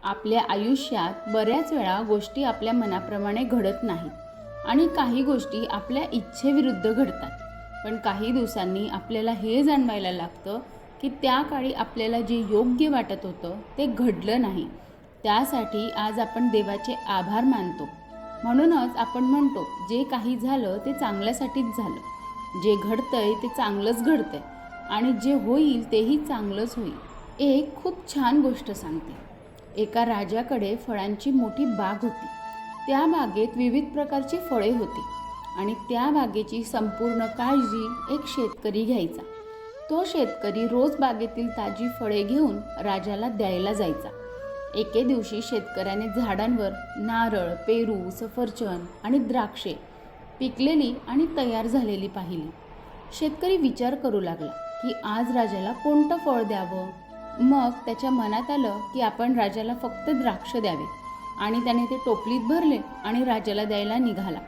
आपल्या आयुष्यात बऱ्याच वेळा गोष्टी आपल्या मनाप्रमाणे घडत नाहीत आणि काही गोष्टी आपल्या इच्छेविरुद्ध घडतात. पण काही दिवसांनी आपल्याला हे जाणवायला लागतं की त्या काळी आपल्याला जे योग्य वाटत होतं ते घडलं नाही. त्यासाठी आज आपण देवाचे आभार मानतो. म्हणूनच आपण म्हणतो, जे काही झालं ते चांगल्यासाठीच झालं. जे घडतंय ते चांगलंच घडतंय आणि जे होईल तेही चांगलंच होईल. एक खूप छान गोष्ट सांगते. एका राजाकडे फळांची मोठी बाग होती. त्या बागेत विविध प्रकारची फळे होती आणि त्या बागेची संपूर्ण काळजी एक शेतकरी घ्यायचा. तो शेतकरी रोज बागेतील ताजी फळे घेऊन राजाला द्यायला जायचा. एके दिवशी शेतकऱ्याने झाडांवर नारळ, पेरू, सफरचंद आणि द्राक्षे पिकलेली आणि तयार झालेली पाहिली. शेतकरी विचार करू लागला की आज राजाला कोणतं फळ द्यावं. मग त्याच्या मनात आलं की आपण राजाला फक्त द्राक्ष द्यावे आणि त्याने ते टोपलीत भरले आणि राजाला द्यायला निघाला.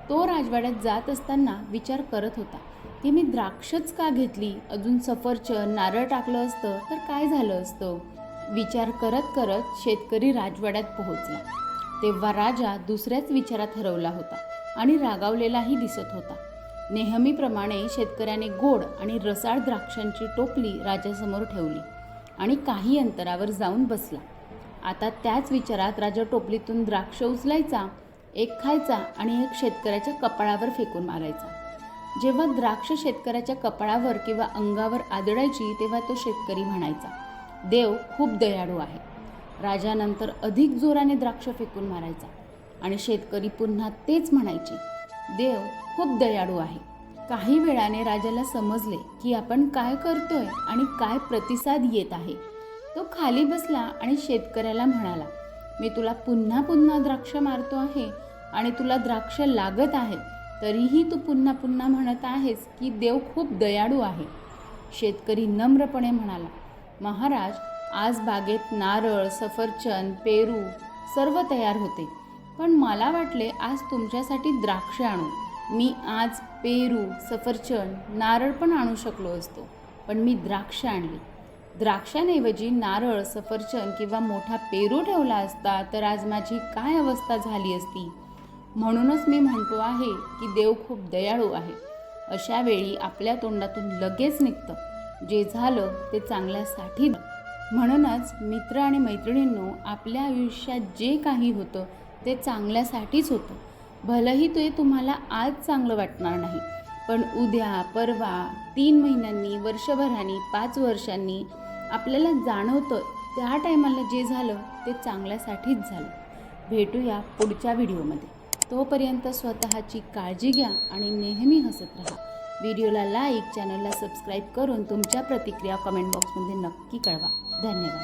तो राजवाड्यात जात असताना विचार करत होता की मी द्राक्षच का घेतली, अजून सफरचंद, नारळ टाकलं असतं तर काय झालं असतं. विचार करत करत शेतकरी राजवाड्यात पोहोचला. तेव्हा राजा दुसऱ्याच विचारात हरवला होता आणि रागावलेलाही दिसत होता. नेहमीप्रमाणे शेतकऱ्याने गोड आणि रसाळ द्राक्षांची टोपली राजासमोर ठेवली आणि काही अंतरावर जाऊन बसला. आता त्याच विचारात राजा टोपलीतून द्राक्ष उचलायचा, एक खायचा आणि एक शेतकऱ्याच्या कपाळावर फेकून मारायचा. जेव्हा द्राक्ष शेतकऱ्याच्या कपाळावर किंवा अंगावर आदळायची तेव्हा तो शेतकरी म्हणायचा, देव खूप दयाळू आहे. राजानंतर अधिक जोराने द्राक्ष फेकून मारायचा आणि शेतकरी पुन्हा तेच म्हणायचे, देव खूप दयाळू आहे. काही वेळाने राजाला समजले की आपण काय करतोय आणि काय प्रतिसाद येत आहे. तो खाली बसला आणि शेतकऱ्याला म्हणाला, मी तुला पुन्हा पुन्हा द्राक्ष मारतो आहे आणि तुला द्राक्ष लागत आहे, तरीही तू पुन्हा पुन्हा म्हणत आहेस की देव खूप दयाळू आहे. शेतकरी नम्रपणे म्हणाला, महाराज, आज बागेत नारळ, सफरचंद, पेरू सर्व तयार होते, पण मला वाटले आज तुमच्यासाठी द्राक्ष आणू. मी आज पेरू, सफरचंद, नारळ पण आणू शकलो असतो, पण मी द्राक्ष आणली. द्राक्षांऐवजी नारळ, सफरचंद किंवा मोठा पेरू ठेवला असता तर आज माझी काय अवस्था झाली असती. म्हणूनच मी म्हणतो आहे की देव खूप दयाळू आहे. अशा वेळी आपल्या तोंडातून लगेच निघतं, जे झालं ते चांगल्यासाठी. म्हणूनच मित्र आणि मैत्रिणींनो, आपल्या आयुष्यात जे काही होतं ते चांगल्यासाठीच होतं. भलेही ते तुम्हाला आज चांगलं वाटणार नाही, पण उद्या, परवा, 3 महिन्यांनी, वर्षभरानी, 5 वर्षांनी आपल्याला जाणवतं त्या टायमाला जे झालं ते चांगल्यासाठीच झालं. भेटूया पुढच्या व्हिडिओमध्ये. तोपर्यंत स्वतःची काळजी घ्या आणि नेहमी हसत राहा. व्हिडिओला लाईक, चॅनलला सबस्क्राईब करून तुमच्या प्रतिक्रिया कमेंट बॉक्समध्ये नक्की कळवा. धन्यवाद.